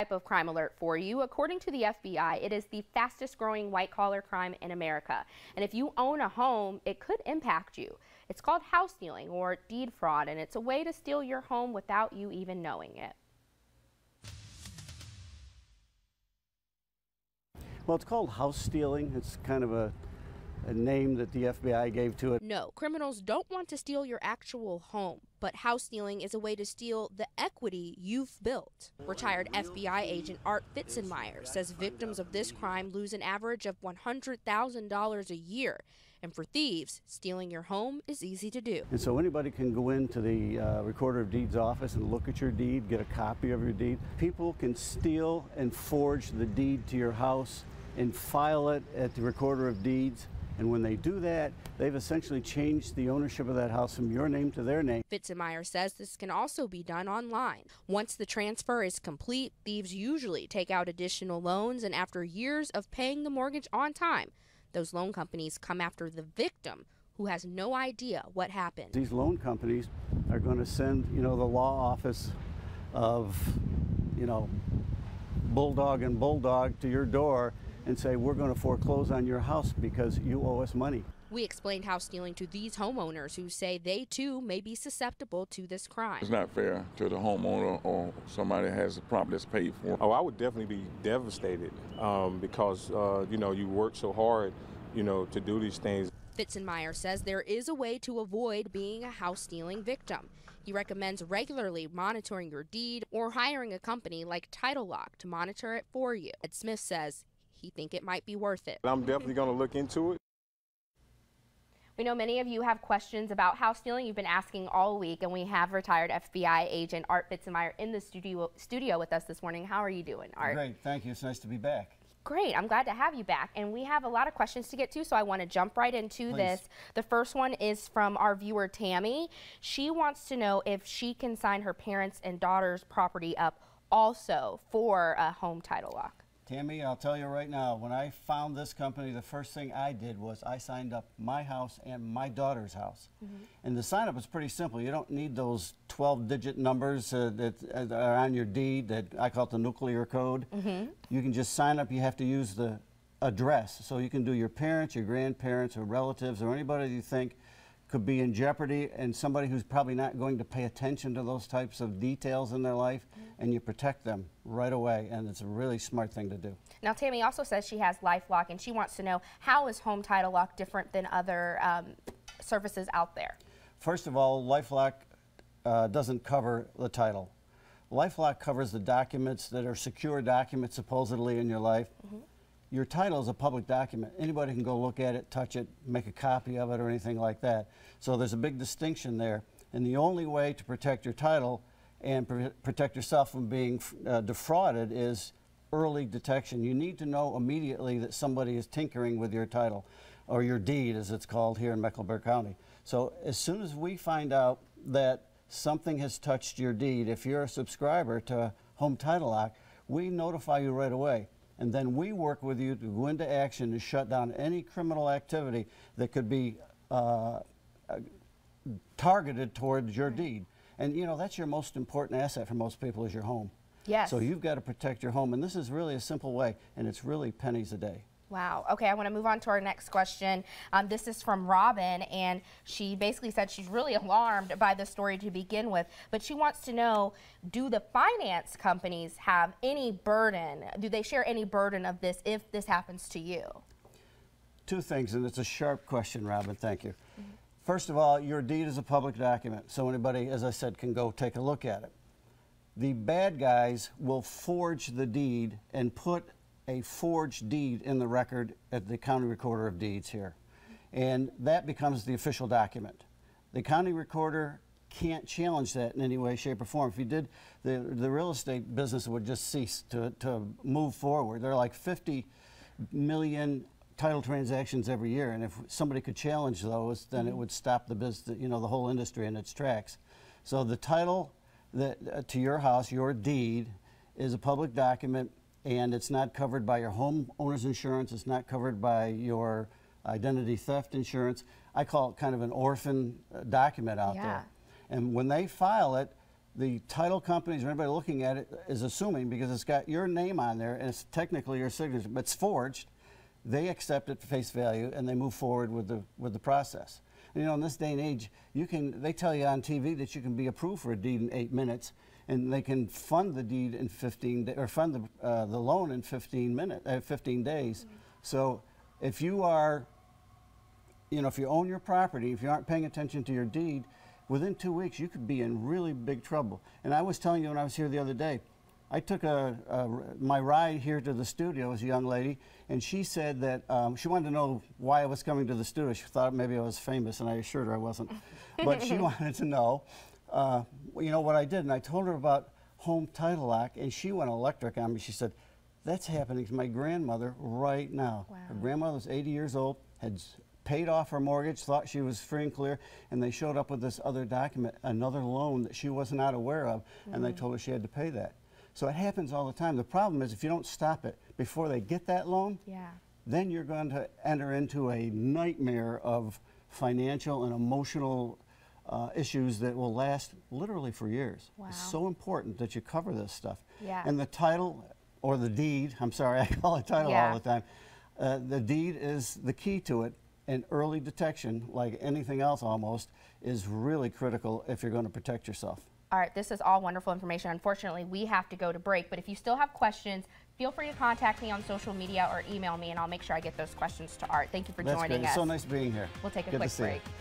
Type of crime alert for you. According to the FBI, it is the fastest growing white-collar crime in America. And if you own a home, it could impact you. It's called house stealing or deed fraud, and it's a way to steal your home without you even knowing it. Well, it's called house stealing. It's kind of a name that the FBI gave to it. No, criminals don't want to steal your actual home, but house stealing is a way to steal the equity you've built. Retired FBI agent Art Fitzenmeyer says victims of this crime lose an average of $100,000 a year. And for thieves, stealing your home is easy to do. And so anybody can go into the Recorder of Deeds office and look at your deed, get a copy of your deed. People can steal and forge the deed to your house and file it at the Recorder of Deeds. And when they do that, they've essentially changed the ownership of that house from your name to their name. Fitzenmeyer says this can also be done online. Once the transfer is complete, thieves usually take out additional loans, and after years of paying the mortgage on time, those loan companies come after the victim who has no idea what happened. These loan companies are going to send, the law office of, Bulldog and Bulldog to your door and say, we're going to foreclose on your house because you owe us money. We explained house stealing to these homeowners who say they too may be susceptible to this crime. It's not fair to the homeowner or somebody that has a property that's paid for. Oh, I would definitely be devastated because, you work so hard, to do these things. Fitzenmeyer says there is a way to avoid being a house stealing victim. He recommends regularly monitoring your deed or hiring a company like Title Lock to monitor it for you. Ed Smith says he thinks it might be worth it. I'm definitely going to look into it. We know many of you have questions about house stealing. You've been asking all week, and we have retired FBI agent Art Fitzenmeyer in the studio with us this morning. How are you doing, Art? Great, thank you. It's nice to be back. Great, I'm glad to have you back. And we have a lot of questions to get to, so I want to jump right into this. The first one is from our viewer, Tammy. She wants to know if she can sign her parents' and daughter's property up also for a home title lock. Tammy, I'll tell you right now, when I found this company, the first thing I did was I signed up my house and my daughter's house. And the sign up is pretty simple. You don't need those 12-digit numbers that are on your deed that I call it the nuclear code. You can just sign up. You have to use the address. So you can do your parents, your grandparents, or relatives, or anybody you think could be in jeopardy, and somebody who's probably not going to pay attention to those types of details in their life, and you protect them right away, and it's a really smart thing to do. Now, Tammy also says she has LifeLock, and she wants to know, how is Home Title Lock different than other services out there? First of all, LifeLock doesn't cover the title. LifeLock covers the documents that are secure documents supposedly in your life. Your title is a public document. Anybody can go look at it, touch it, make a copy of it, or anything like that. So there's a big distinction there. And the only way to protect your title and protect yourself from being defrauded is early detection. You need to know immediately that somebody is tinkering with your title, or your deed, as it's called here in Mecklenburg County. So as soon as we find out that something has touched your deed, if you're a subscriber to Home Title Lock, we notify you right away. And then we work with you to go into action to shut down any criminal activity that could be targeted towards your deed. And that's your most important asset for most people, is your home. Yes. So you've got to protect your home, and this is really a simple way, and it's really pennies a day. Wow. Okay, I want to move on to our next question. This is from Robin, and she basically said she's really alarmed by the story to begin with, but she wants to know, do the finance companies have any burden? Do they share any burden of this if this happens to you? Two things, and it's a sharp question, Robin. Thank you. First of all, your deed is a public document, so anybody, as I said, can go take a look at it. The bad guys will forge the deed and put a forged deed in the record at the County Recorder of Deeds here. And that becomes the official document. The County Recorder can't challenge that in any way, shape, or form. If you did, the real estate business would just cease to move forward. There are like 50 million title transactions every year, and if somebody could challenge those, then it would stop the business, the whole industry in its tracks. So the title to your house, your deed, is a public document, and it's not covered by your homeowner's insurance. It's not covered by your identity theft insurance. I call it kind of an orphan document out there. And when they file it, the title companies or anybody looking at it is assuming, because it's got your name on there and it's technically your signature, but it's forged, they accept it for face value and they move forward with the process. And, you know, in this day and age, they tell you on TV that you can be approved for a deed in 8 minutes, and they can fund the deed in 15 or fund the loan in 15 days. So if you are, you know, if you own your property, if you aren't paying attention to your deed, within 2 weeks you could be in really big trouble. And I was telling you when I was here the other day, I took my ride here to the studio as a young lady, and she said that she wanted to know why I was coming to the studio. She thought maybe I was famous, and I assured her I wasn't. But she wanted to know, you know, what I did. And I told her about home title lock, and she went electric on me. She said, that's happening to my grandmother right now. Wow. Her grandmother was 80 years old, had paid off her mortgage, thought she was free and clear, and they showed up with this other document, another loan that she was not aware of, and they told her she had to pay that. So it happens all the time. The problem is if you don't stop it before they get that loan, then you're going to enter into a nightmare of financial and emotional issues that will last literally for years. Wow. It's so important that you cover this stuff. Yeah. And the title, or the deed, I'm sorry, I call it title all the time, the deed is the key to it, and early detection, like anything else almost, is really critical if you're going to protect yourself. All right, this is all wonderful information. Unfortunately, we have to go to break, but if you still have questions, feel free to contact me on social media or email me, and I'll make sure I get those questions to Art. Thank you for joining us. It's so nice being here. We'll take a Good quick to see break. you.